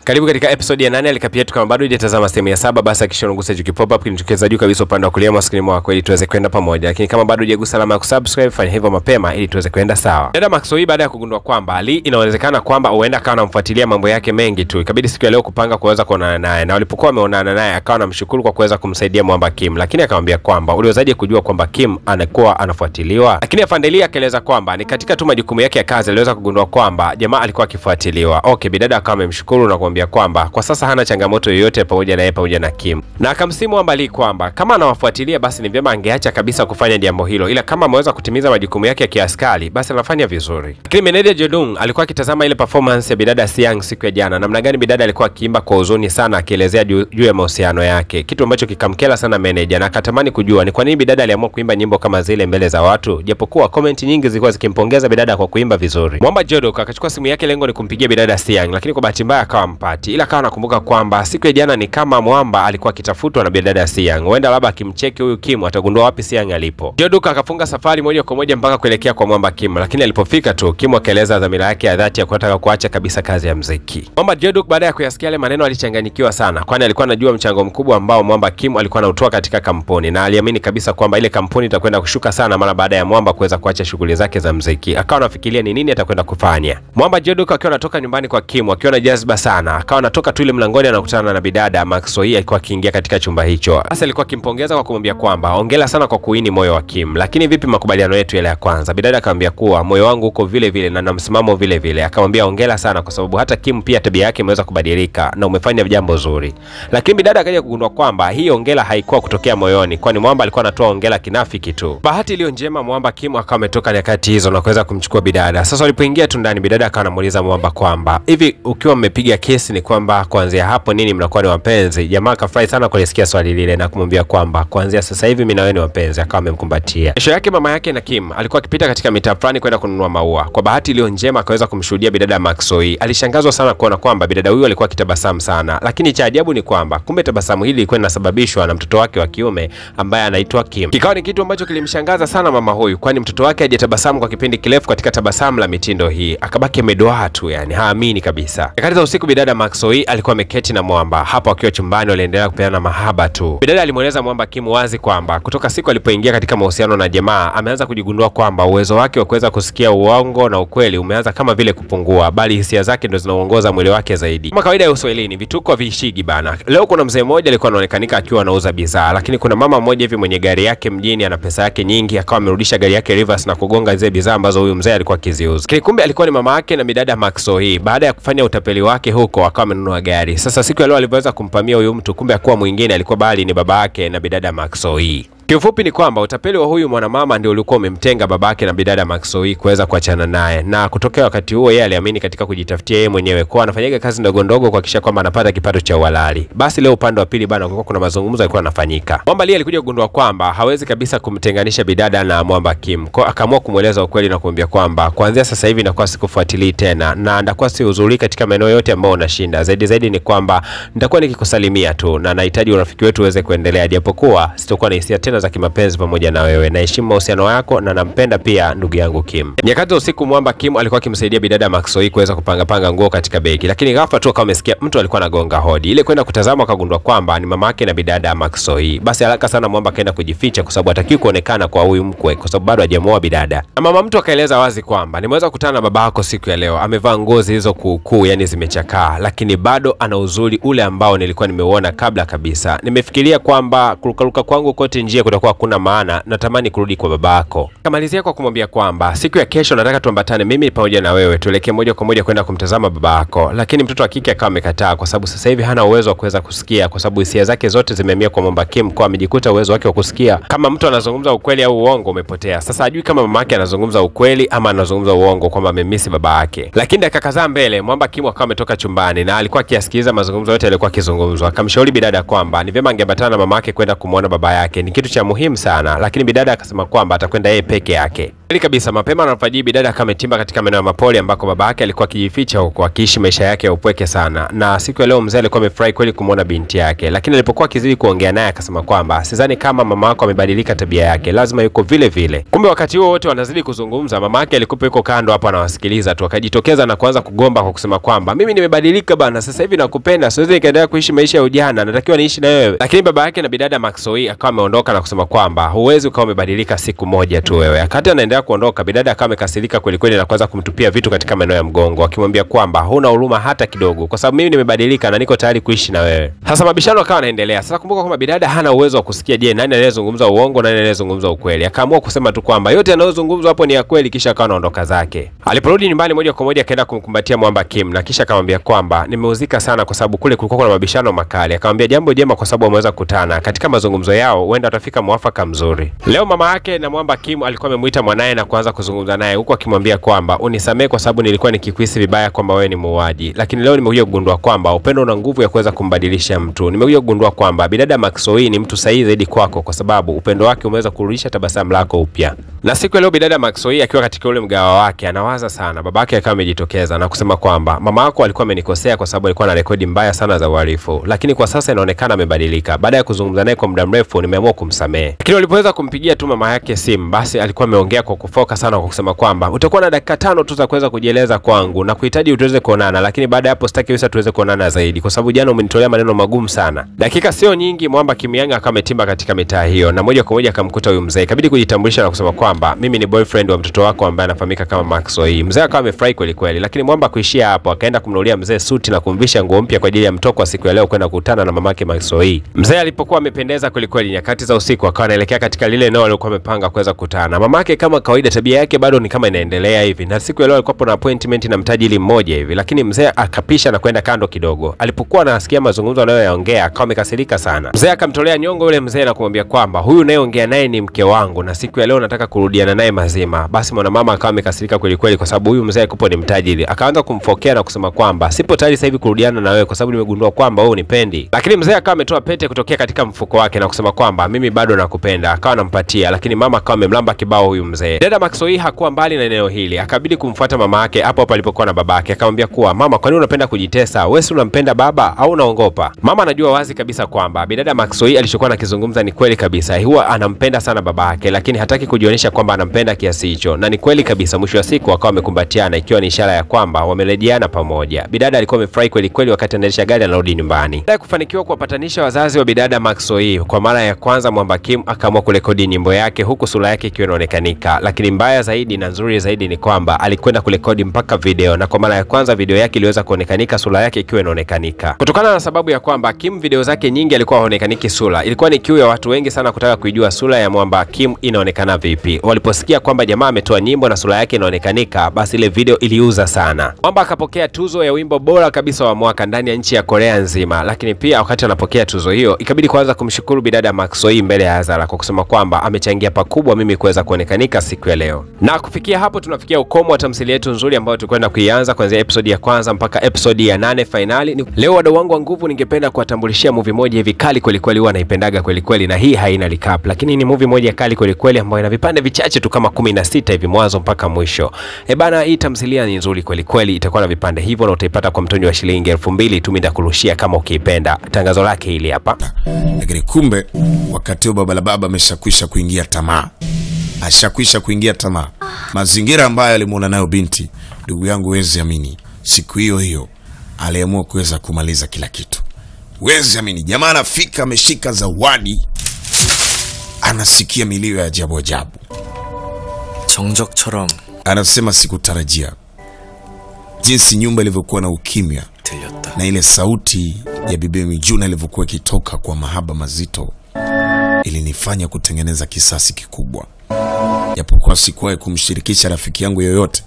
Karibu katika episode ya 8 alikapia kama bado hujatazama sehemu ya 7 basi hakikisha unagusa juu pop up kinitokeza juu kabisa upande wa kulia mwa screen mwako ili tuweze kwenda pamoja. Lakini kama bado hujagusa alama ya kusubscribe fanya hivyo mapema ili tuweze kwenda sawa. Dada Maxoi baada ya kugundua kwamba Ali inawezekana kwamba huenda akawa anamfuatilia mambo yake mengi tu, ikabidi siku ya leo kupanga kuweza kuonana naye, na walipokuwa wameonana naye akawa anamshukuru kwa kuweza kumsaidia mwamba Kim, lakini akamwambia kwamba uliwezaje kujua kwamba Kim anakuwa anafuatiliwa? Lakini afandeli akaeleza kwamba ni katika tu majukumu yake ya kazi aliweza kugundua kwamba jamaa alikuwa akifuatiliwa. Okay, bidada akawa amemshukuru na kumwambia kwamba kwa sasa hana changamoto yoyote pamoja na yeye pamoja na Kim, na akamsimu Ali kwamba kama anawafuatilia basi ni vyema angeacha kabisa kufanya jambo hilo, ila kama ameweza kutimiza majukumu yake ya kiaskari basi anafanya vizuri. Lakini meneja Jodung alikuwa akitazama ile performance ya bidada Siang siku ya jana, namna gani bidada alikuwa akiimba kwa huzuni sana akielezea juu ya mahusiano yake, kitu ambacho kikamkela sana meneja, na akatamani kujua ni kwa nini bidada aliamua kuimba nyimbo kama zile mbele za watu, japokuwa comment nyingi zilikuwa zikimpongeza bidada kwa kuimba vizuri. Mwamba Jodok akachukua simu yake, lengo ni kumpigia bidada Siang, lakini kwa bahati mbaya akawa mpati, ila akawa nakumbuka kwamba siku ya jana ni kama Mwamba alikuwa akitafutwa na bidada Siang, huenda labda akimcheki huyu Kim atagundua wapi Siang alipo. Jodok akafunga safari moja kwa moja mpaka kuelekea kwa Mwamba Kim, lakini alipofika tu Kim akaeleza dhamira yake ya dhati ya kutaka kuacha kabisa kazi ya muziki. Mwamba Jodok baada ya kuyasikia yale maneno alichanganyikiwa sana, kwani alikuwa anajua mchango mkubwa ambao Mwamba Kim alikuwa anautoa katika kampuni, na aliamini kabisa kwamba ile kampuni itakwenda kushuka sana mara baada ya Mwamba kuweza kuacha shughuli zake za muziki. Akawa anafikiria ni nini atakwenda kufanya. Mwamba Jodok akiwa anatoka nyumbani kwa Kim akiwa na jazba sana, akawa anatoka tu ile mlangoni anakutana na bidada Maxoi alikuwa akiingia katika chumba hicho. Sasa alikuwa akimpongeza kwa kumwambia kwamba hongera sana kwa kuini moyo wa Kim, lakini vipi makubaliano yetu yale ya kwanza? Bidada akamwambia kuwa moyo wangu uko vile vile na msimamo vile vile. Akamwambia hongera sana kwa sababu hata Kim pia tabia yake imeweza kubadilika na umefanya jambo zuri. Lakini bidada akaja kugundua kwamba hii hongera haikuwa kutokea moyoni, kwani Mwamba alikuwa anatoa hongera kinafiki tu. Bahati iliyo njema Mwamba Kim akawa ametoka nyakati hizo na kuweza kumchukua bidada. Sasa walipoingia tu ndani, bidada akawa anamuuliza Mwamba kwamba hivi ukiwa mmepiga kesi ni kwamba kuanzia hapo nini mnakuwa ni wapenzi? Jamaa akafurahi sana kulisikia swali lile na kumwambia kwamba kuanzia sasa hivi mimi na wewe ni wapenzi. Akawa amemkumbatia. Kesho yake mama yake na Kim alikuwa akipita katika mitaa fulani kwenda kununua maua. Kwa bahati iliyo njema akaweza kumshuhudia bidada Maxoi. Alishangazwa sana kuona kwamba bidada huyu alikuwa akitabasamu sana, lakini cha ajabu ni kwamba kumbe tabasamu hili lilikuwa linasababishwa na mtoto wake wa kiume ambaye anaitwa Kim. Kikawa ni kitu ambacho kilimshangaza sana mama huyu, kwani mtoto wake hajatabasamu kwa kipindi kirefu katika tabasamu la mitindo hii. Akabaki amedoa tu, yani haamini kabisa. Nyakati za usiku bidada Maxoi alikuwa ameketi na Mwamba. Hapo akiwa chumbani waliendelea kupeana mahaba tu. Bidada alimueleza Mwamba Kim wazi kwamba kutoka siku alipoingia katika mahusiano na jamaa ameanza kujigundua kwamba uwezo wake wa kuweza kusikia uongo na ukweli umeanza kama vile kupungua, bali hisia zake ndio zinaongoza mwili wake zaidi. Kama kawaida ya Uswahilini, vituko viishigi bana. Leo kuna mzee mmoja alikuwa anaonekanika akiwa anauza bidhaa, lakini kuna mama mmoja hivi mwenye gari yake mjini, ana pesa yake nyingi, akawa amerudisha gari yake reverse na kugonga zile bidhaa ambazo huyu mzee alikuwa akiziuza. Kumbe alikuwa ni mama yake na bidada Maxoi. Baada ya kufanya utapeli wake huko akawa amenunua gari. Sasa siku ya leo aliweza kumpamia huyu mtu, kumbe akuwa mwingine, alikuwa bali ni baba yake na bidada Maxoi. Kiufupi ni kwamba utapeli wa huyu mwanamama ndio ulikuwa umemtenga babake na bidada Maxoi kuweza kuachana naye, na kutokea wakati huo yeye aliamini katika kujitafutia yeye mwenyewe, kwa anafanyaga kazi ndogo ndogo kuhakikisha kwamba anapata kipato cha uhalali. Basi leo upande wa pili bana kulikuwa kuna mazungumzo yalikuwa yanafanyika. Mwamba alikuja kugundua kwamba hawezi kabisa kumtenganisha bidada na Mwamba Kim, kwa akaamua kumueleza ukweli na kumwambia kwamba kuanzia sasa hivi nakuwa sikufuatilii tena na ndakuwa sihudhurii katika maeneo yote ambayo unashinda. Zaidi ni kwamba nitakuwa nikikusalimia tu na nahitaji urafiki wetu uweze kuendelea, japokuwa sitakuwa na hisia tena za kimapenzi pamoja na wewe. Naheshimu mahusiano yako na nampenda pia ndugu yangu Kim. Nyakati za usiku Mwamba Kim alikuwa akimsaidia bidada Maxoi kuweza kupanga nguo katika begi, lakini ghafla tu akawa amesikia mtu alikuwa anagonga hodi. Ile kwenda kutazama akagundua kwamba ni mama yake na bidada Maxoi. Basi haraka sana Mwamba kaenda kujificha kwa sababu hataki kuonekana kwa huyu mkwe kwa sababu bado hajamuoa bidada. Na mama mtu akaeleza wazi kwamba nimeweza kukutana na baba yako siku ya leo. Amevaa nguo hizo kuukuu, yani zimechakaa, lakini bado ana uzuri ule ambao nilikuwa nimeuona kabla kabisa. Nimefikiria kwamba kurukaruka kwangu kote njia kutakuwa hakuna maana, natamani kurudi kwa babako. Kamalizia kwa kumwambia kwamba siku ya kesho nataka tuambatane mimi pamoja na wewe tuelekee moja kwa moja kwenda kumtazama babako. Lakini mtoto wa kike akawa amekataa kwa sababu sasa hivi hana uwezo wa kuweza kusikia, kwa sababu hisia zake zote zimehamia kwa Mwamba Kim, kwa amejikuta uwezo wake wa kusikia kama mtu anazungumza ukweli au uongo umepotea. Sasa hajui kama mama yake anazungumza ukweli ama anazungumza uongo, kwamba amemisi baba yake. Lakini dakika kadhaa mbele Mwamba Kim akawa ametoka chumbani na alikuwa akisikiliza mazungumzo yote yalikuwa yakizungumzwa. Akamshauri bidada kwamba ni vyema angeambatana na mama yake kwenda kumuona baba yake, ni kitu cha muhimu sana, lakini bidada akasema kwamba atakwenda yeye peke yake. Kabisa mapema na alfajiri bidada kama ametimba katika maeneo ya mapoli ambako baba yake alikuwa akijificha huko akiishi maisha yake ya upweke sana. Na siku ya leo mzee alikuwa amefurahi kweli kumuona binti yake, lakini alipokuwa akizidi kuongea naye akasema kwamba sidhani kama mama yako amebadilika tabia yake, lazima yuko vile vile. Kumbe wakati huo wote wanazidi kuzungumza, mama yake alikuwa yuko kando hapo anawasikiliza tu, akajitokeza na kuanza kugomba kwa kusema kwamba mimi nimebadilika bana, sasa hivi nakupenda, siwezi nikaendelea kuishi maisha ya ujana, natakiwa niishi na wewe. Lakini baba yake na bidada Maxoi akawa ameondoka na kusema kwamba huwezi ukawa umebadilika siku moja tu wewe. Akati anaendelea kuondoka, bidada akawa amekasirika kweli kweli na kuanza kumtupia vitu katika maeneo ya mgongo, akimwambia kwamba huna huruma hata kidogo, kwa sababu mimi nimebadilika na niko tayari kuishi na wewe. Sasa mabishano akawa yanaendelea. Sasa kumbuka kwamba bidada hana uwezo wa kusikia je, nani anayezungumza uongo na nani anayezungumza ukweli. Akaamua kusema tu kwamba yote yanayozungumzwa hapo ni ya kweli, kisha akawa anaondoka zake. Aliporudi nyumbani moja kwa moja akaenda kumkumbatia Mwamba Kim na kisha akamwambia kwamba nimeuzika sana kwa sababu kule kulikuwa kuna mabishano makali. Akamwambia jambo jema kwa sababu wameweza kukutana. Katika mazungumzo yao huenda watafika mwafaka mzuri. Leo mama yake na Mwamba Kim alikuwa amemuita mwanae na kuanza kuzungumza naye huku akimwambia kwamba unisamee kwa sababu nilikuwa nikikuhisi vibaya kwamba wewe ni muuaji, lakini leo nimekuja kugundua kwamba upendo una nguvu ya kuweza kumbadilisha mtu. Nimekuja kugundua kwamba bidada Maxoi ni mtu sahihi zaidi kwako kwa sababu upendo wake umeweza kurudisha tabasamu lako upya. Na siku leo bidada Maxoi akiwa katika ule mgawa wake anawaza sana. Babake akawa amejitokeza na kusema kwamba mama yako alikuwa amenikosea kwa sababu alikuwa na rekodi mbaya sana za uhalifu, lakini kwa sasa inaonekana amebadilika. Baada ya kuzungumza naye kwa muda mrefu nimeamua kumsamehe. Lakini walipoweza kumpigia tu mama yake simu, basi alikuwa ameongea kwa kufoka sana kwa kusema kwamba utakuwa na dakika 5 tu za kuweza kujieleza kwangu na kuhitaji tuweze kuonana, lakini baada ya hapo sitaki wewe tuweze kuonana zaidi kwa sababu jana umenitolea maneno magumu sana. Dakika sio nyingi Mwamba Kim akawa ametimba katika mitaa hiyo na moja kwa moja akamkuta huyu mzee. Ikabidi kujitambulisha na kusema kwamba mimi ni boyfriend wa mtoto wako ambaye anafahamika kama Maxoi. Mzee akawa amefurahi kweli kweli, lakini Mwamba kuishia hapo akaenda kumnunulia mzee suti na kumvisha nguo mpya kwa ajili ya mtoko wa siku ya leo kwenda kukutana na mamake Maxoi. Mzee alipokuwa amependeza kweli kweli, nyakati za usiku akawa anaelekea katika lile eneo alilokuwa amepanga kuweza kukutana. Mamake kama kawaida tabia yake bado ni kama inaendelea hivi, na siku ya leo alikuwa na appointment na mtajiri mmoja hivi, lakini mzee akapisha na kwenda kando kidogo. Alipokuwa anasikia mazungumzo anayoyaongea akawa amekasirika sana. Mzee akamtolea nyongo yule mzee na kumwambia kwamba huyu unayeongea naye ni mke wangu na siku ya leo nataka kurudiana naye mazima. Basi mwanamama akawa amekasirika kweli kweli kwa sababu huyu mzee alikuwa ni mtajiri. Akaanza kumfokea na kusema kwamba sipo tayari sasa hivi kurudiana na wewe kwa sababu nimegundua kwamba wewe unipendi. Lakini mzee akawa ametoa pete kutokea katika mfuko wake na kusema kwamba mimi bado nakupenda. Akawa anampatia, lakini mama akawa amemlamba kibao huyu mzee. Dada Maxoi hakuwa mbali na eneo hili, akabidi kumfuata mama yake hapo hapo alipokuwa na babake. Akamwambia kuwa mama, kwa nini unapenda kujitesa? Wewe si unampenda baba au unaongopa? Mama anajua wazi kabisa kwamba bidada Maxoi alichokuwa anakizungumza ni kweli kabisa. Huwa anampenda sana babake, lakini hataki kujionyesha kwamba anampenda kiasi hicho. Na ni kweli kabisa, mwisho wa siku wakawa wamekumbatiana ikiwa ni ishara ya kwamba wamerejeleana pamoja. Bidada alikuwa amefurahi kweli kweli wakati anaendesha gari anarudi nyumbani. Baada ya kufanikiwa kuwapatanisha wazazi wa bidada Maxoi, kwa mara ya kwanza Mwamba Kim akaamua kurekodi nyimbo yake huku sura yake ikiwa inaonekanika. Lakini mbaya zaidi na nzuri zaidi ni kwamba alikwenda kurekodi mpaka video, na kwa mara ya kwanza video yake iliweza kuonekanika sura yake ikiwa inaonekanika. Kutokana na sababu ya kwamba Kim video zake nyingi alikuwa haonekaniki sura, ilikuwa ni kiu ya watu wengi sana kutaka kujua sura ya Mwamba Kim inaonekana vipi. Waliposikia kwamba jamaa ametoa nyimbo na sura yake inaonekanika, basi ile video iliuza sana. Mwamba akapokea tuzo ya wimbo bora kabisa wa mwaka ndani ya nchi ya Korea nzima, lakini pia wakati anapokea tuzo hiyo ikabidi kwanza kumshukuru bidada Maxoi mbele ya hadhara kwa kusema kwamba amechangia pakubwa mimi kuweza kuonekanika siku ya leo. Na kufikia hapo tunafikia ukomo wa tamthilia yetu nzuri ambayo tulikwenda kuianza kuanzia episode ya kwanza mpaka episode ya 8 finali. Leo wadau wangu wa nguvu, ningependa kuwatambulishia movie moja hivi kali kweli kweli, huwa naipendaga kweli kweli, na hii haina recap, lakini ni movie moja kali kweli kweli ambayo ina vipande vichache tu kama 16 hivi mwanzo mpaka mwisho. Bana, hii tamthilia ni nzuri kweli kweli, itakuwa na vipande hivyo na utaipata kwa mtonyo wa shilingi 2000 tu, nitakurushia kama ukiipenda. Tangazo lake hili hapa. Lakini kumbe wakati baba la baba ameshakwisha kuingia tamaa. Ashakwisha kuingia tamaa. Mazingira ambayo alimuona nayo binti, ndugu yangu wezi amini, siku hiyo hiyo aliamua kuweza kumaliza kila kitu. Wezi amini, jamaa anafika ameshika zawadi, anasikia milio ya ajabu ajabu. 정적처럼 anasema sikutarajia jinsi nyumba ilivyokuwa na ukimya na ile sauti ya Bibi Mijuna ilivyokuwa ikitoka kwa mahaba mazito ilinifanya kutengeneza kisasi kikubwa. Japokuwa sikuwahi kumshirikisha rafiki yangu yoyote,